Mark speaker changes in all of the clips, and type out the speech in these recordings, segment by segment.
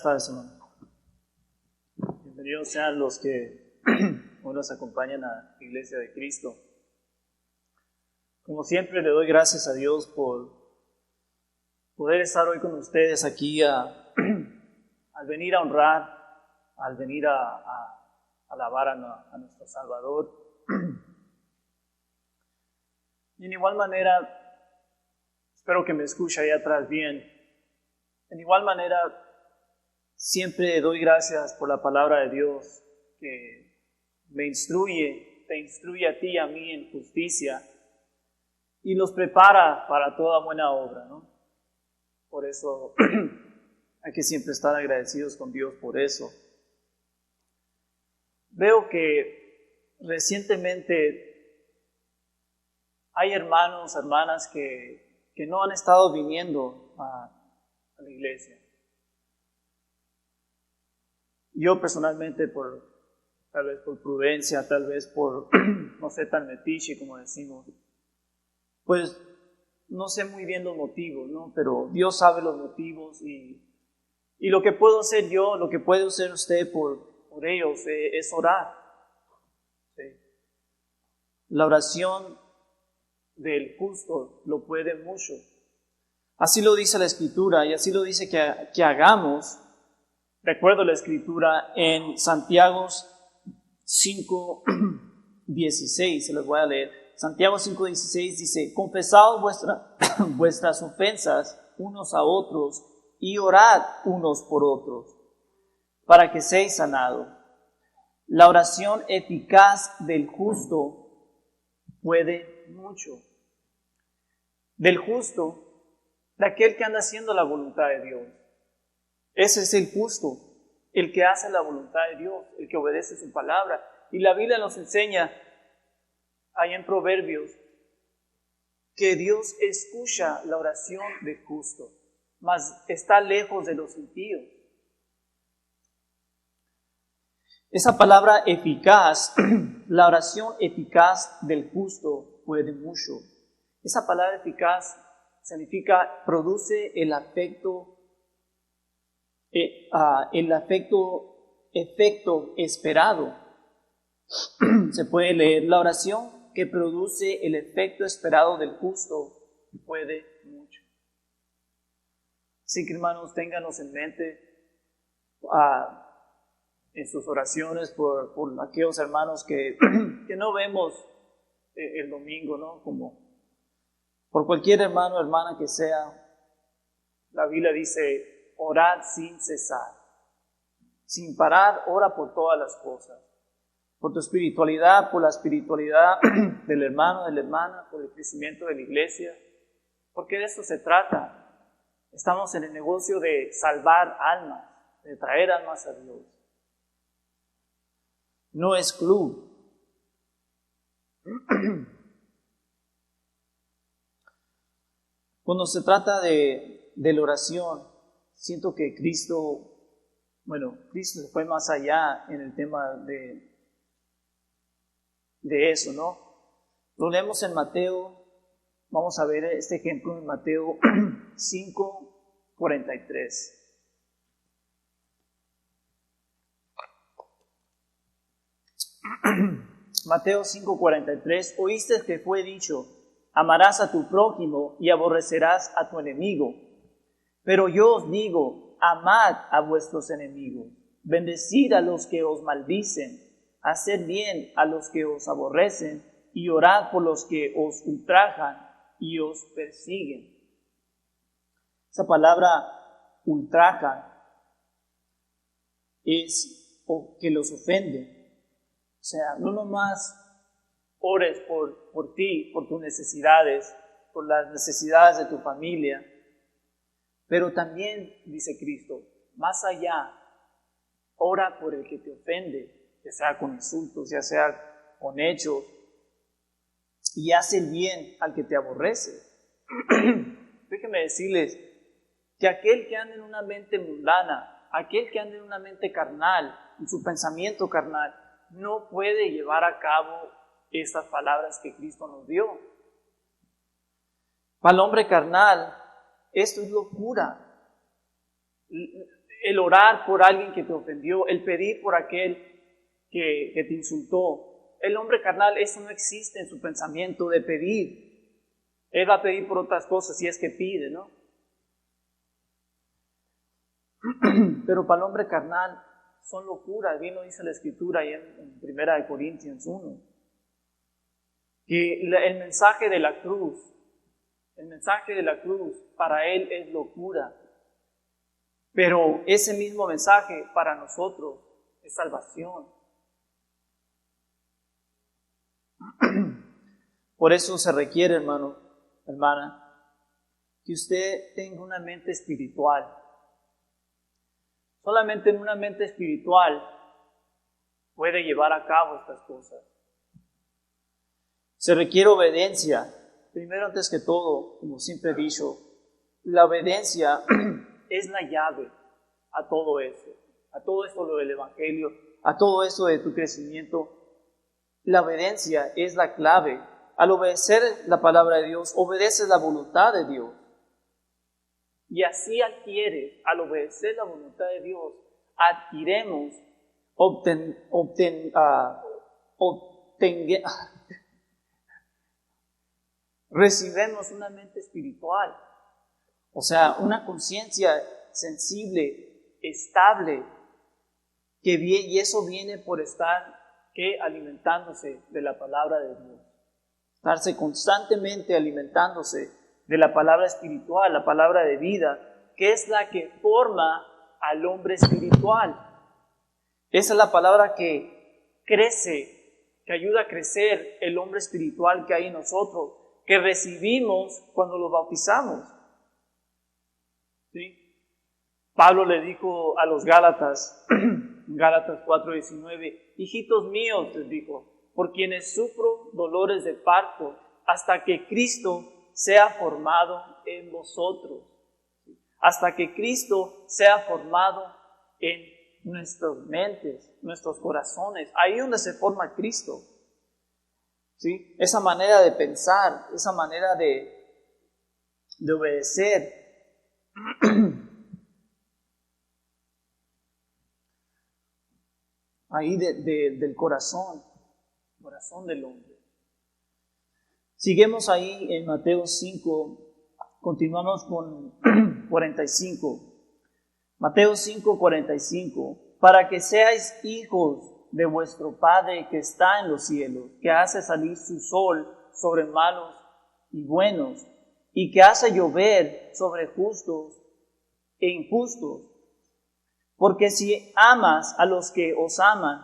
Speaker 1: Buenas tardes, hermano. Bienvenidos sean los que hoy nos acompañan a la Iglesia de Cristo. Como siempre, le doy gracias a Dios por poder estar hoy con ustedes aquí al venir a honrar, al venir a alabar a nuestro Salvador. Y en igual manera, espero que me escuche ahí atrás bien. En igual manera, siempre doy gracias por la palabra de Dios que me instruye, te instruye a ti y a mí en justicia y los prepara para toda buena obra, ¿no? Por eso hay que siempre estar agradecidos con Dios por eso. Veo que recientemente hay hermanos, hermanas que no han estado viniendo a la iglesia. Yo personalmente, tal vez por prudencia, tal vez por no ser tan metiche como decimos, pues no sé muy bien los motivos, ¿no? Pero Dios sabe los motivos y lo que puedo hacer yo, lo que puede hacer usted por ellos es orar. ¿Sí? La oración del justo lo puede mucho. Así lo dice la Escritura y así lo dice que hagamos. Recuerdo la Escritura en Santiago 5:16, se los voy a leer. Santiago 5:16 dice: confesaos vuestras ofensas unos a otros y orad unos por otros, para que seáis sanados. La oración eficaz del justo puede mucho. Del justo, de aquel que anda haciendo la voluntad de Dios. Ese es el justo, el que hace la voluntad de Dios, el que obedece su palabra. Y la Biblia nos enseña, ahí en Proverbios, que Dios escucha la oración del justo, mas está lejos de los impíos. Esa palabra eficaz, la oración eficaz del justo puede mucho. Esa palabra eficaz significa produce el efecto esperado. Se puede leer: la oración que produce el efecto esperado del justo puede mucho. Así que, hermanos, ténganos en mente en sus oraciones por aquellos hermanos que no vemos el domingo, ¿no? Como por cualquier hermano o hermana que sea. La Biblia dice: orad sin cesar. Sin parar, ora por todas las cosas. Por tu espiritualidad, por la espiritualidad del hermano, de la hermana, por el crecimiento de la iglesia. Porque de eso se trata. Estamos en el negocio de salvar almas, de traer almas a Dios. No es club. Cuando se trata de la oración, siento que Cristo se fue más allá en el tema de eso, ¿no? Lo leemos en Mateo, vamos a ver este ejemplo en Mateo 5:43. Mateo 5:43: oíste que fue dicho: amarás a tu prójimo y aborrecerás a tu enemigo. Pero yo os digo: amad a vuestros enemigos, bendecid a los que os maldicen, haced bien a los que os aborrecen y orad por los que os ultrajan y os persiguen. Esa palabra ultrajan es que los ofende. O sea, no nomás ores por ti, por tus necesidades, por las necesidades de tu familia, pero también, dice Cristo, más allá, ora por el que te ofende, ya sea con insultos, ya sea con hechos, y haz el bien al que te aborrece. Déjenme decirles que aquel que anda en una mente mundana, aquel que anda en una mente carnal, en su pensamiento carnal, no puede llevar a cabo estas palabras que Cristo nos dio. Para el hombre carnal, esto es locura. el orar por alguien que te ofendió, el pedir por aquel que te insultó. El hombre carnal, eso no existe en su pensamiento de pedir. Él va a pedir por otras cosas si es que pide, ¿no? Pero para el hombre carnal son locuras, bien lo dice la Escritura ahí en 1 Corintios 1. Que el mensaje de la cruz para él es locura. Pero ese mismo mensaje para nosotros es salvación. Por eso se requiere, hermano, hermana, que usted tenga una mente espiritual. Solamente en una mente espiritual puede llevar a cabo estas cosas. Se requiere obediencia. Primero, antes que todo, como siempre he dicho, la obediencia es la llave a todo esto lo del Evangelio, a todo esto de tu crecimiento. La obediencia es la clave. Al obedecer la palabra de Dios, obedeces la voluntad de Dios. Y así al obedecer la voluntad de Dios, recibimos una mente espiritual. O sea, una conciencia sensible, estable, y eso viene por estar alimentándose de la palabra de Dios. Estarse constantemente alimentándose de la palabra espiritual, la palabra de vida, que es la que forma al hombre espiritual. Esa es la palabra que crece, que ayuda a crecer el hombre espiritual que hay en nosotros, que recibimos cuando lo bautizamos. ¿Sí? Pablo le dijo a los Gálatas, Gálatas 4:19, hijitos míos, les dijo, por quienes sufro dolores de parto, hasta que Cristo sea formado en vosotros. Hasta que Cristo sea formado en nuestras mentes, nuestros corazones. Ahí donde se forma Cristo. ¿Sí? Esa manera de pensar, esa manera de obedecer. Ahí del corazón del hombre. Seguimos ahí en Mateo 5, continuamos con 45. Mateo 5, 45. Para que seáis hijos de vuestro Padre que está en los cielos, que hace salir su sol sobre malos y buenos, y que hace llover sobre justos e injustos. Porque si amas a los que os aman,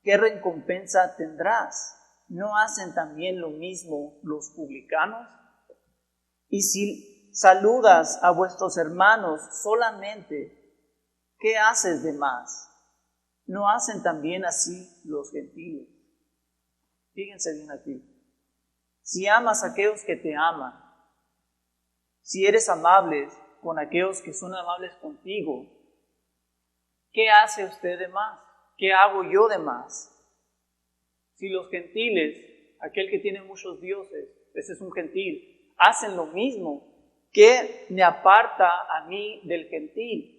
Speaker 1: ¿qué recompensa tendrás? ¿No hacen también lo mismo los publicanos? Y si saludas a vuestros hermanos solamente, ¿qué haces de más? ¿No hacen también así los gentiles? Fíjense bien aquí. Si amas a aquellos que te aman, si eres amable con aquellos que son amables contigo, ¿qué hace usted de más? ¿Qué hago yo de más? Si los gentiles, aquel que tiene muchos dioses, ese es un gentil, hacen lo mismo, ¿qué me aparta a mí del gentil?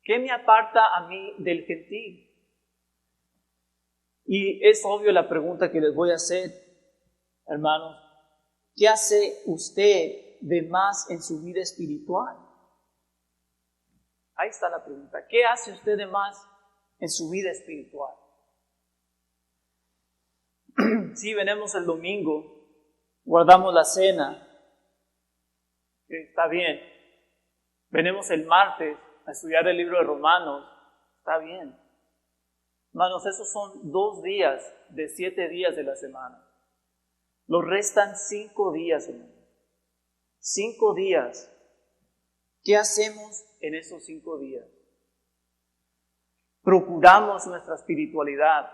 Speaker 1: ¿Qué me aparta a mí del gentil? Y es obvio la pregunta que les voy a hacer, hermanos. ¿Qué hace usted de más en su vida espiritual? Ahí está la pregunta. ¿Qué hace usted de más en su vida espiritual? Si venimos el domingo, guardamos la cena, que está bien. Venimos el martes a estudiar el libro de Romanos, está bien. Hermanos, esos son 2 días de 7 días de la semana. Nos restan 5 días, hermanos. 5 días. ¿Qué hacemos en esos 5 días? Procuramos nuestra espiritualidad.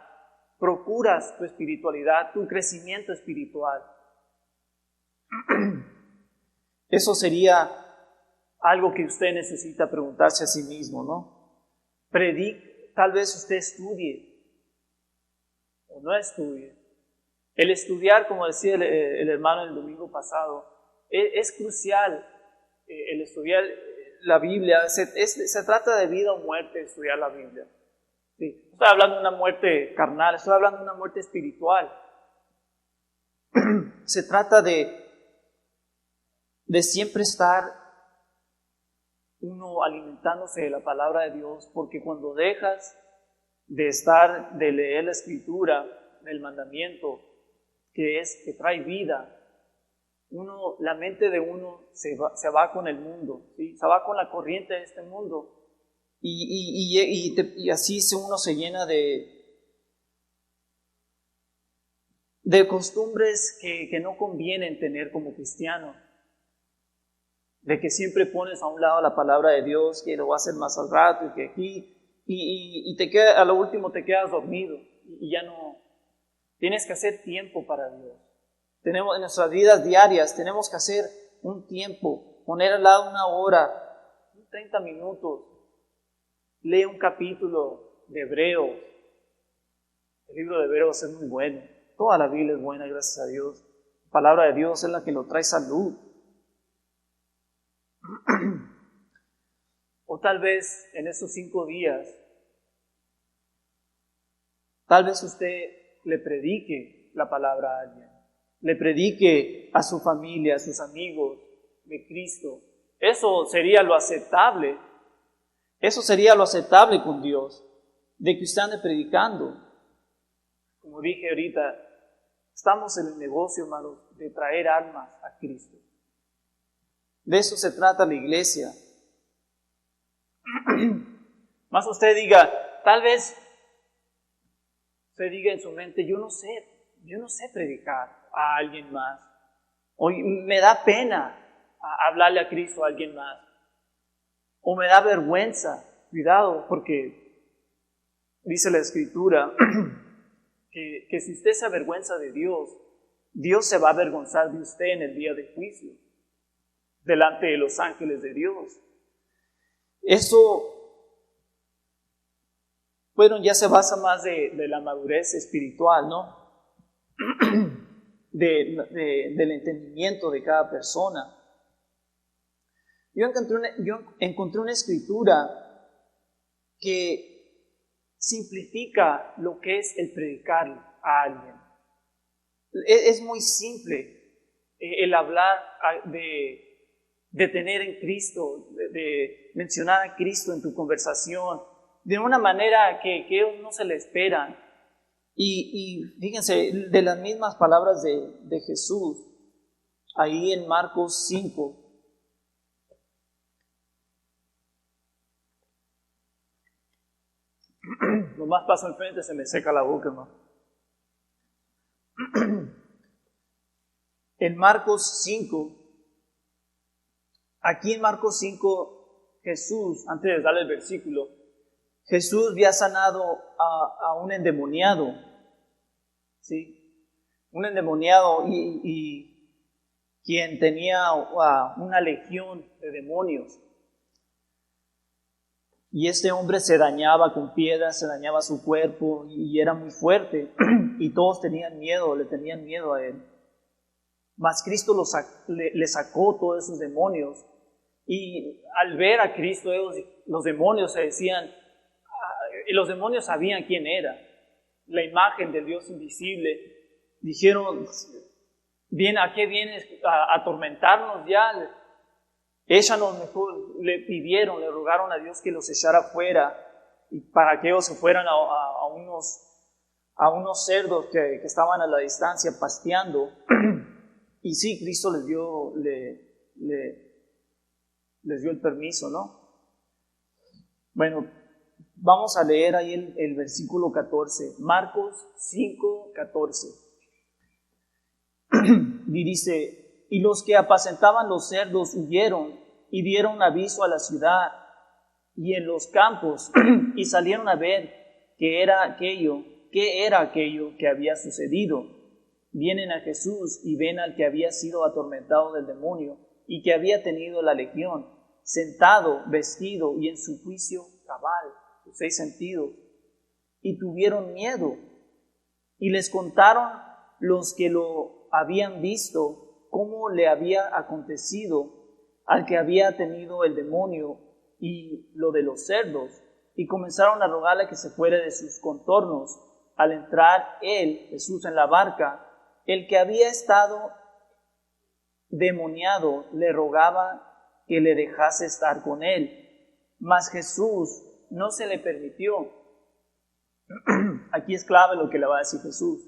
Speaker 1: Procuras tu espiritualidad, tu crecimiento espiritual. Eso sería algo que usted necesita preguntarse a sí mismo, ¿no? Tal vez usted estudie o no estudie. El estudiar, como decía el hermano el domingo pasado, Es crucial el estudiar la Biblia. Se trata de vida o muerte estudiar la Biblia. Sí. No estoy hablando de una muerte carnal, estoy hablando de una muerte espiritual. Se trata de siempre estar uno alimentándose de la palabra de Dios, porque cuando dejas de leer la Escritura, del mandamiento, que trae vida, la mente de uno se va con el mundo, ¿sí? Se va con la corriente de este mundo, y así uno se llena de costumbres que no convienen tener como cristiano, de que siempre pones a un lado la palabra de Dios, que lo va a hacer más al rato, y que aquí, a lo último te quedas dormido, y ya no, tienes que hacer tiempo para Dios. Tenemos en nuestras vidas diarias, tenemos que hacer un tiempo, poner al lado una hora, 30 minutos, lee un capítulo de Hebreos. El libro de Hebreos es muy bueno, toda la Biblia es buena, gracias a Dios. La palabra de Dios es la que nos trae salud. O tal vez en esos 5 días, tal vez usted le predique la palabra a alguien, le predique a su familia, a sus amigos de Cristo. Eso sería lo aceptable. Eso sería lo aceptable con Dios, de que usted ande predicando. Como dije ahorita, estamos en el negocio, hermanos, de traer almas a Cristo. De eso se trata la iglesia. Más usted diga, tal vez usted diga en su mente, yo no sé predicar a alguien más. O me da pena hablarle a Cristo a alguien más. O me da vergüenza. Cuidado, porque dice la Escritura que si usted se avergüenza de Dios, Dios se va a avergonzar de usted en el día de juicio, delante de los ángeles de Dios. Eso, bueno, ya se basa más de la madurez espiritual, ¿no? Del entendimiento de cada persona. Yo encontré una escritura que simplifica lo que es el predicar a alguien. Es muy simple el hablar de tener en Cristo, de mencionar a Cristo en tu conversación, de una manera que ellos no se le esperan. Y fíjense, de las mismas palabras de Jesús, ahí en Marcos 5. Nomás paso enfrente, se me seca la boca, hermano. En Marcos 5, aquí en Marcos 5, Jesús, antes de darle el versículo, Jesús había sanado a un endemoniado, ¿sí? Un endemoniado y quien tenía una legión de demonios. Y este hombre se dañaba con piedras, se dañaba su cuerpo y era muy fuerte. Y todos tenían miedo, le tenían miedo a él. Mas Cristo le sacó todos esos demonios. Y al ver a Cristo, los demonios se decían, los demonios sabían quién era, la imagen del Dios invisible. Dijeron, ¿a qué vienes a atormentarnos ya? Échanos mejor, le rogaron a Dios que los echara fuera y para que ellos se fueran a unos cerdos que estaban a la distancia pasteando. Y sí, Cristo les dio el permiso, ¿no? Bueno, vamos a leer ahí el versículo 14, Marcos 5, 14. Y dice, y los que apacentaban los cerdos huyeron y dieron aviso a la ciudad y en los campos y salieron a ver qué era aquello que había sucedido. Vienen a Jesús y ven al que había sido atormentado del demonio y que había tenido la legión, sentado, vestido y en su juicio cabal, sus 6 sentidos, y tuvieron miedo y les contaron los que lo habían visto cómo le había acontecido al que había tenido el demonio y lo de los cerdos, y comenzaron a rogarle que se fuera de sus contornos. Al entrar él, Jesús, en la barca, el que había estado demoniado le rogaba que le dejase estar con él, mas Jesús no se le permitió. Aquí es clave lo que le va a decir Jesús.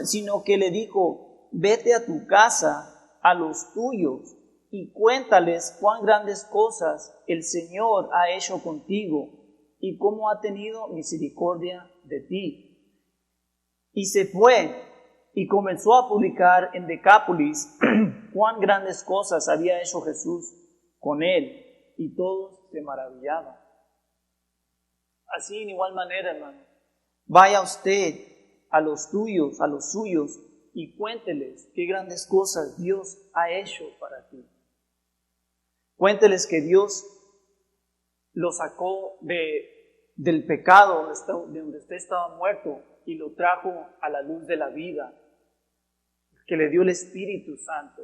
Speaker 1: Sino que le dijo: vete a tu casa, a los tuyos, y cuéntales cuán grandes cosas el Señor ha hecho contigo y cómo ha tenido misericordia de ti. Y se fue y comenzó a publicar en Decápolis cuán grandes cosas había hecho Jesús con él, y todos se maravillaban. Así, en igual manera, hermano, vaya usted a los tuyos, a los suyos, y cuénteles qué grandes cosas Dios ha hecho para ti. Cuénteles que Dios lo sacó del pecado de donde usted estaba muerto y lo trajo a la luz de la vida, que le dio el Espíritu Santo.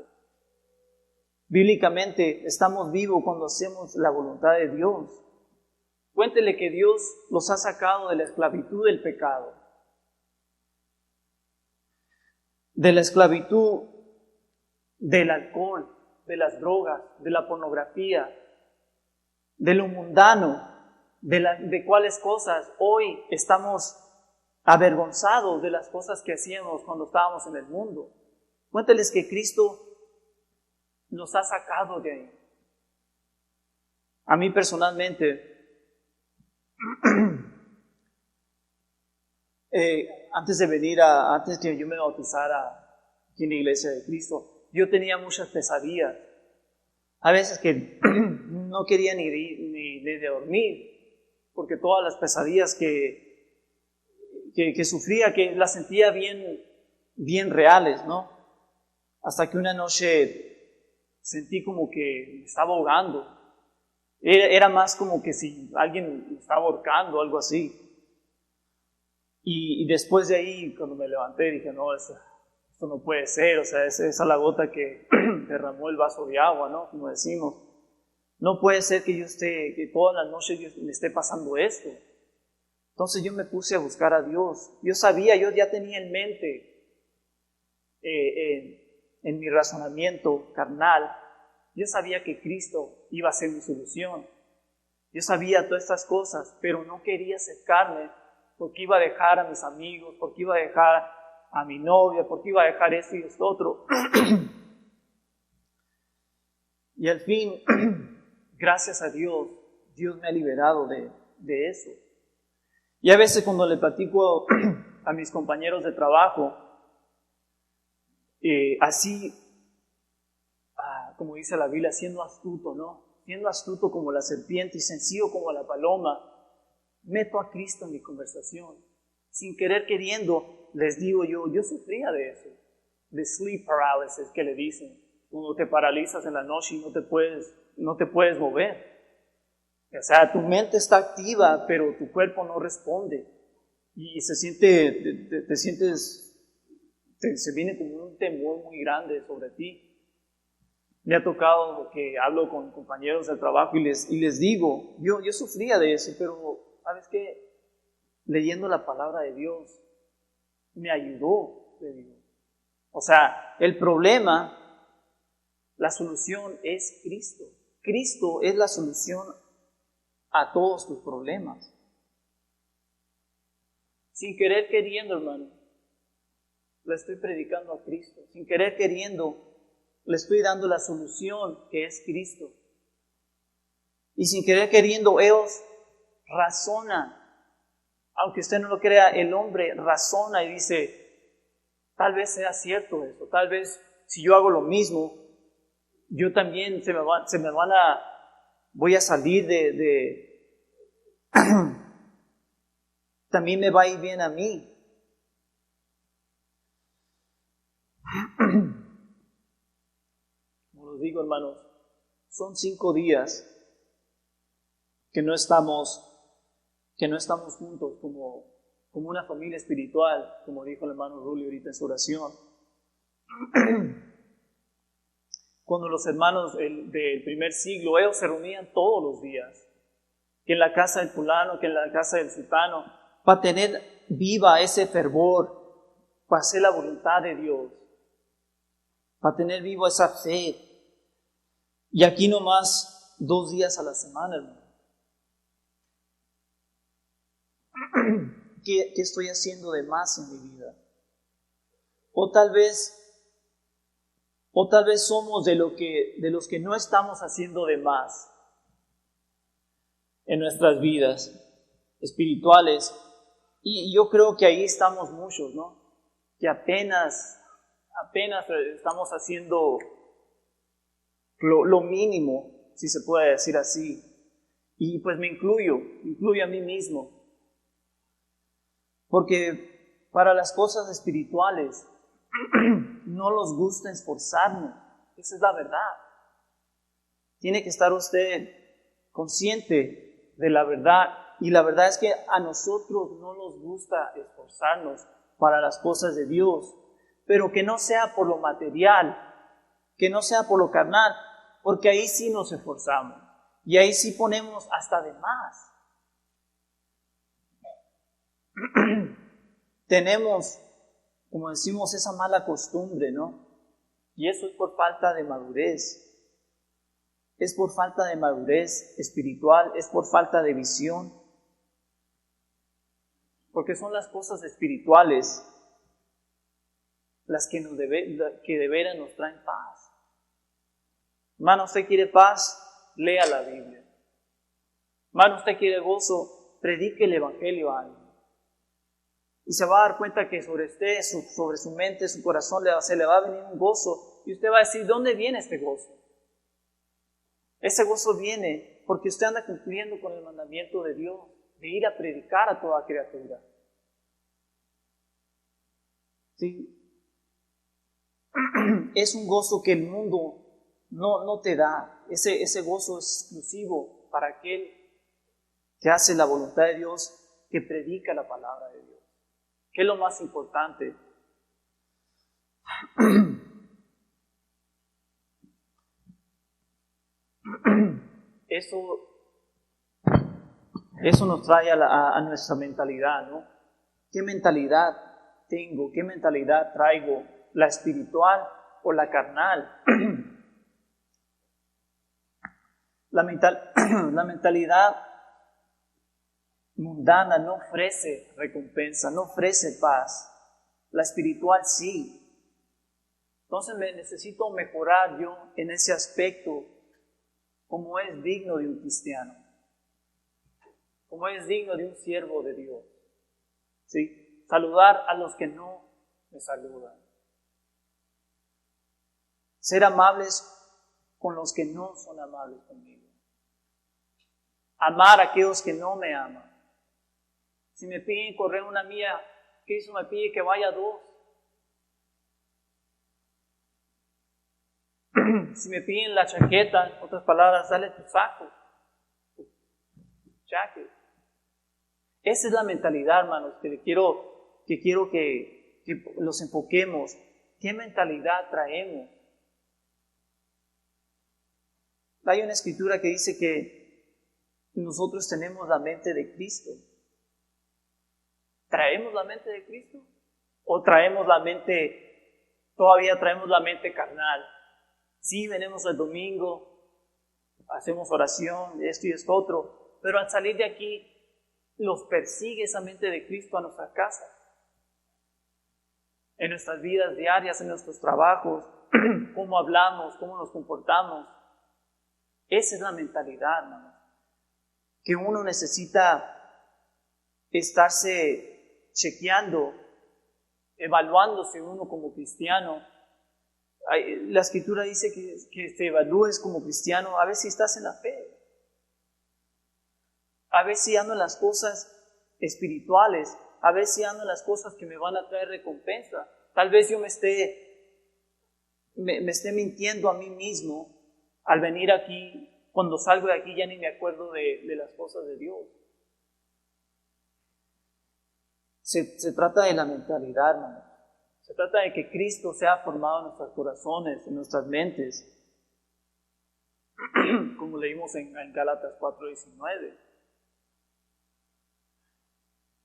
Speaker 1: Bíblicamente estamos vivos cuando hacemos la voluntad de Dios. Cuéntele que Dios los ha sacado de la esclavitud del pecado, de la esclavitud del alcohol, de las drogas, de la pornografía, de lo mundano, de cuáles cosas hoy estamos avergonzados de las cosas que hacíamos cuando estábamos en el mundo. Cuénteles que Cristo nos ha sacado de ahí. A mí personalmente, antes que yo me bautizara aquí en la Iglesia de Cristo, yo tenía muchas pesadillas. A veces que no quería ni de dormir, porque todas las pesadillas que sufría, que las sentía bien reales, ¿no? Hasta que una noche sentí como que me estaba ahogando. Era más como que si alguien me estaba ahorcando o algo así. Y después de ahí, cuando me levanté, dije, no, esto no puede ser. O sea, esa es la gota que derramó el vaso de agua, ¿no? Como decimos. No puede ser que todas las noches me esté pasando esto. Entonces yo me puse a buscar a Dios. Yo ya tenía en mente, en mi razonamiento carnal, yo sabía que Cristo iba a ser mi solución. Yo sabía todas estas cosas, pero no quería acercarme porque iba a dejar a mis amigos, porque iba a dejar a mi novia, porque iba a dejar esto y esto otro. Y al fin, gracias a Dios, Dios me ha liberado de eso. Y a veces cuando le platico a mis compañeros de trabajo, así, como dice la Biblia, siendo astuto, ¿no? Siendo astuto como la serpiente y sencillo como la paloma, meto a Cristo en mi conversación. Sin querer queriendo, les digo yo sufría de eso, de sleep paralysis que le dicen, cuando te paralizas en la noche y no te puedes mover. O sea, tu mente está activa, pero tu cuerpo no responde. Y se viene como un temor muy grande sobre ti. Me ha tocado que hablo con compañeros del trabajo y les digo, yo sufría de eso, pero ¿sabes qué? Leyendo la palabra de Dios me ayudó, le digo. O sea, el problema, la solución es Cristo. Cristo es la solución a todos tus problemas. Sin querer queriendo, hermano, le estoy predicando a Cristo. Sin querer queriendo, le estoy dando la solución que es Cristo. Y sin querer queriendo, ellos razonan. Aunque usted no lo crea, el hombre razona y dice, tal vez sea cierto eso. Tal vez si yo hago lo mismo, yo también voy a salir también me va a ir bien a mí. Como los digo, hermanos, son 5 días que no estamos juntos como una familia espiritual, como dijo el hermano Rulio ahorita en su oración. cuando los hermanos del primer siglo, ellos se reunían todos los días, que en la casa del fulano, que en la casa del sultano, para tener viva ese fervor, para hacer la voluntad de Dios, para tener viva esa fe. Y aquí nomás 2 días a la semana, hermano. ¿Qué estoy haciendo de más en mi vida? O tal vez somos de los que no estamos haciendo de más en nuestras vidas espirituales. Y yo creo que ahí estamos muchos, ¿no? Que apenas estamos haciendo lo mínimo, si se puede decir así. Y pues me incluyo a mí mismo. Porque para las cosas espirituales no nos gusta esforzarnos. Esa es la verdad. Tiene que estar usted consciente de la verdad. Y la verdad es que a nosotros no nos gusta esforzarnos para las cosas de Dios. Pero que no sea por lo material, que no sea por lo carnal, porque ahí sí nos esforzamos. Y ahí sí ponemos hasta de más. Tenemos, como decimos, esa mala costumbre, ¿no? Y eso es por falta de madurez. Es por falta de madurez espiritual, es por falta de visión. Porque son las cosas espirituales las que de veras nos traen paz. Hermano, ¿usted quiere paz? Lea la Biblia. Hermano, ¿usted quiere gozo? Predique el Evangelio a alguien. Y se va a dar cuenta que sobre usted, sobre su mente, su corazón, se le va a venir un gozo. Y usted va a decir, ¿dónde viene este gozo? Ese gozo viene porque usted anda cumpliendo con el mandamiento de Dios, de ir a predicar a toda criatura. ¿Sí? Es un gozo que el mundo no te da. Ese gozo es exclusivo para aquel que hace la voluntad de Dios, que predica la palabra de Dios. ¿Qué es lo más importante? Eso nos trae a nuestra mentalidad, ¿no? ¿Qué mentalidad tengo? ¿Qué mentalidad traigo? ¿La espiritual o la carnal? La mentalidad mundana no ofrece recompensa, no ofrece paz. La espiritual sí. Entonces necesito mejorar yo en ese aspecto, como es digno de un cristiano, como es digno de un siervo de Dios. ¿Sí? Saludar a los que no me saludan. Ser amables con los que no son amables conmigo. Amar a aquellos que no me aman. Si me piden correr una milla, Cristo me pide que vaya 2. Si me piden la chaqueta, en otras palabras, dale tu saco, tu jacket. Esa es la mentalidad, hermanos, que quiero que los enfoquemos. ¿Qué mentalidad traemos? Hay una escritura que dice que nosotros tenemos la mente de Cristo. ¿Traemos la mente de Cristo? ¿O todavía traemos la mente carnal? Sí, venimos el domingo, hacemos oración, esto y esto otro, pero al salir de aquí, los persigue esa mente de Cristo a nuestra casa, en nuestras vidas diarias, en nuestros trabajos, cómo hablamos, cómo nos comportamos. Esa es la mentalidad, hermano, que uno necesita estarse chequeando, evaluándose uno como cristiano. La escritura dice que te evalúes como cristiano, a ver si estás en la fe, a ver si ando en las cosas espirituales, a ver si ando en las cosas que me van a traer recompensa. Tal vez yo me esté mintiendo a mí mismo al venir aquí. Cuando salgo de aquí ya ni me acuerdo de las cosas de Dios. Se trata de la mentalidad, hermano. Se trata de que Cristo sea formado en nuestros corazones, en nuestras mentes. como leímos en Gálatas 4:19.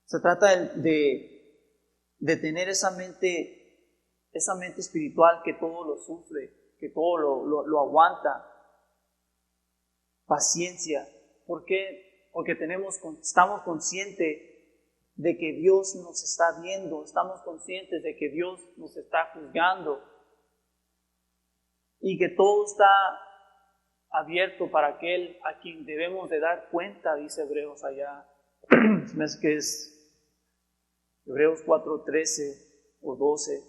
Speaker 1: Se trata de tener esa mente espiritual que todo lo sufre, que todo lo aguanta. Paciencia. ¿Por qué? Porque estamos conscientes de que Dios nos está viendo, estamos conscientes de que Dios nos está juzgando y que todo está abierto para aquel a quien debemos de dar cuenta, dice Hebreos allá. Se me hace que es Hebreos 4:13 o 12.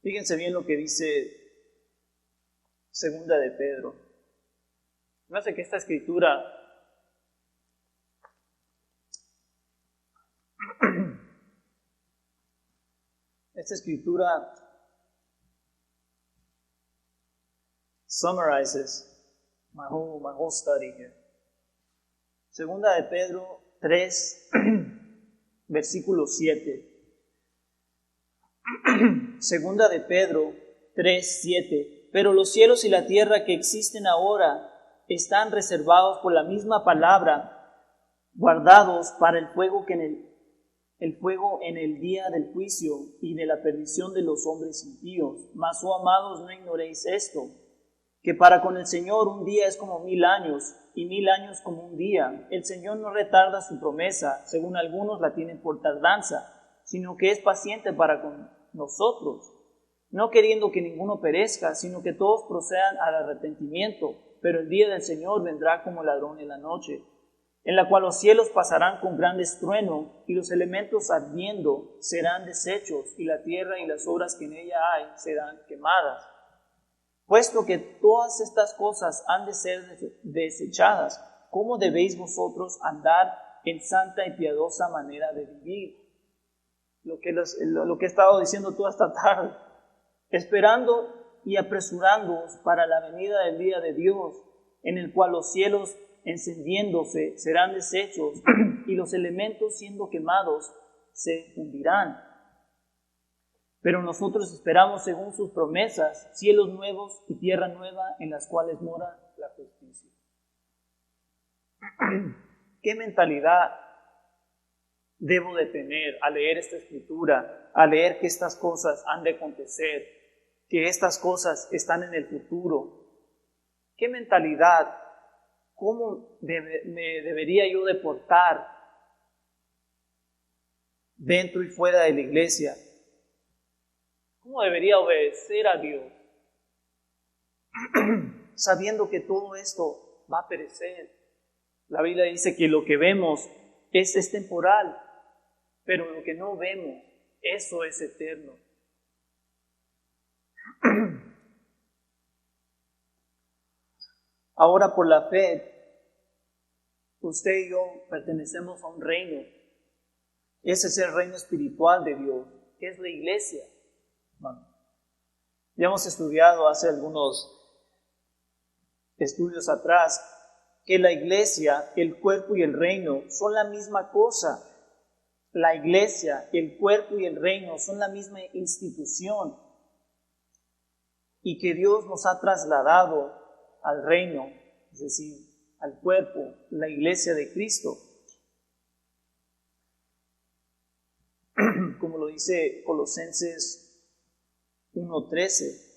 Speaker 1: Fíjense bien lo que dice Segunda de Pedro. Me hace que esta escritura summarizes my whole study here. Segunda de Pedro 3, versículo 7. Segunda de Pedro 3, 7. Pero los cielos y la tierra que existen ahora están reservados por la misma palabra, guardados para el fuego en el día del juicio y de la perdición de los hombres impíos. Mas, oh amados, no ignoréis esto, que para con el Señor un día es como 1000 años, y 1000 años como un día. El Señor no retarda su promesa, según algunos la tienen por tardanza, sino que es paciente para con nosotros, no queriendo que ninguno perezca, sino que todos procedan al arrepentimiento. Pero el día del Señor vendrá como ladrón en la noche, en la cual los cielos pasarán con gran estruendo, y los elementos ardiendo serán deshechos, y la tierra y las obras que en ella hay serán quemadas. Puesto que todas estas cosas han de ser desechadas, ¿cómo debéis vosotros andar en santa y piadosa manera de vivir? Lo que he estado diciendo toda esta tarde, esperando y apresurándoos para la venida del día de Dios, en el cual los cielos encendiéndose serán deshechos y los elementos siendo quemados se fundirán. Pero nosotros esperamos según sus promesas cielos nuevos y tierra nueva en las cuales mora la justicia. ¿Qué mentalidad debo de tener al leer esta escritura, al leer que estas cosas han de acontecer, que estas cosas están en el futuro? ¿Qué mentalidad, cómo me debería yo de portar dentro y fuera de la iglesia? ¿Cómo debería obedecer a Dios? Sabiendo que todo esto va a perecer. La Biblia dice que lo que vemos es temporal, pero lo que no vemos, eso es eterno. Ahora, por la fe, usted y yo pertenecemos a un reino. Ese es el reino espiritual de Dios, que es la iglesia. Bueno, ya hemos estudiado hace algunos estudios atrás que la iglesia, el cuerpo y el reino son la misma cosa. La iglesia, el cuerpo y el reino son la misma institución, y que Dios nos ha trasladado al reino, es decir, al cuerpo, la iglesia de Cristo. Como lo dice Colosenses 1:13.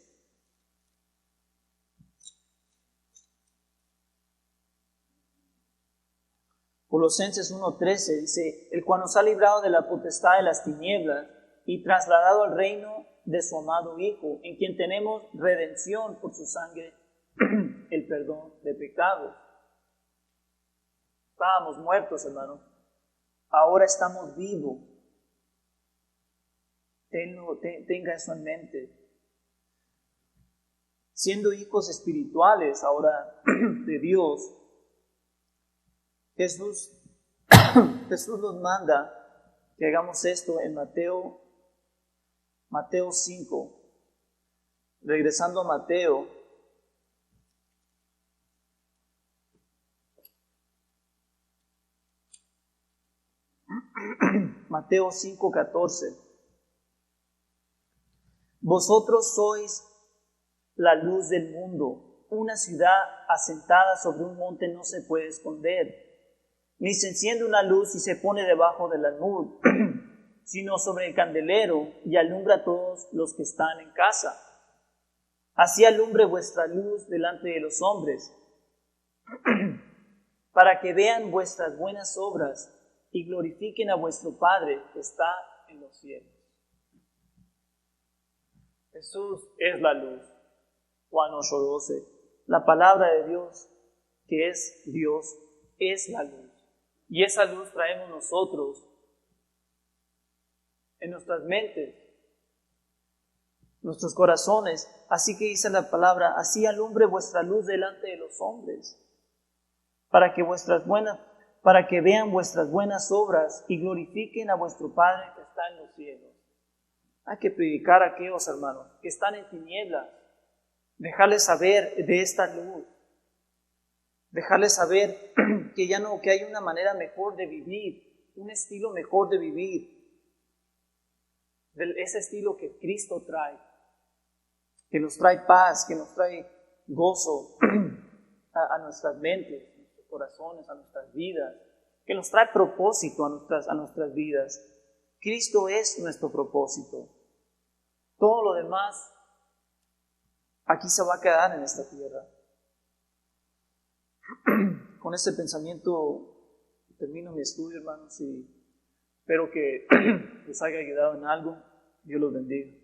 Speaker 1: Colosenses 1:13 dice: el cual nos ha librado de la potestad de las tinieblas y trasladado al reino de su amado Hijo, en quien tenemos redención por su sangre, el perdón de pecados. Estábamos muertos, hermano. Ahora estamos vivos. Tenga eso en mente. Siendo hijos espirituales ahora de Dios, Jesús nos manda que hagamos esto en Mateo 5. Regresando a Mateo, Mateo 5:14. Vosotros sois la luz del mundo. Una ciudad asentada sobre un monte no se puede esconder, ni se enciende una luz y se pone debajo del almud, sino sobre el candelero y alumbra a todos los que están en casa. Así alumbre vuestra luz delante de los hombres, para que vean vuestras buenas obras y glorifiquen a vuestro Padre que está en los cielos. Jesús es la luz. Juan 8:12. La palabra de Dios, que es Dios, es la luz. Y esa luz traemos nosotros en nuestras mentes, nuestros corazones. Así que dice la palabra, así alumbre vuestra luz delante de los hombres, para que vean vuestras buenas obras y glorifiquen a vuestro Padre que está en los cielos. Hay que predicar a aquellos hermanos que están en tinieblas, dejarles saber de esta luz, dejarles saber que hay una manera mejor de vivir, un estilo mejor de vivir, ese estilo que Cristo trae, que nos trae paz, que nos trae gozo a nuestras mentes, a nuestros corazones, a nuestras vidas, que nos trae propósito a nuestras vidas. Cristo es nuestro propósito. Todo lo demás aquí se va a quedar en esta tierra. Con este pensamiento termino mi estudio, hermanos, y espero que les haya ayudado en algo. Dios los bendiga.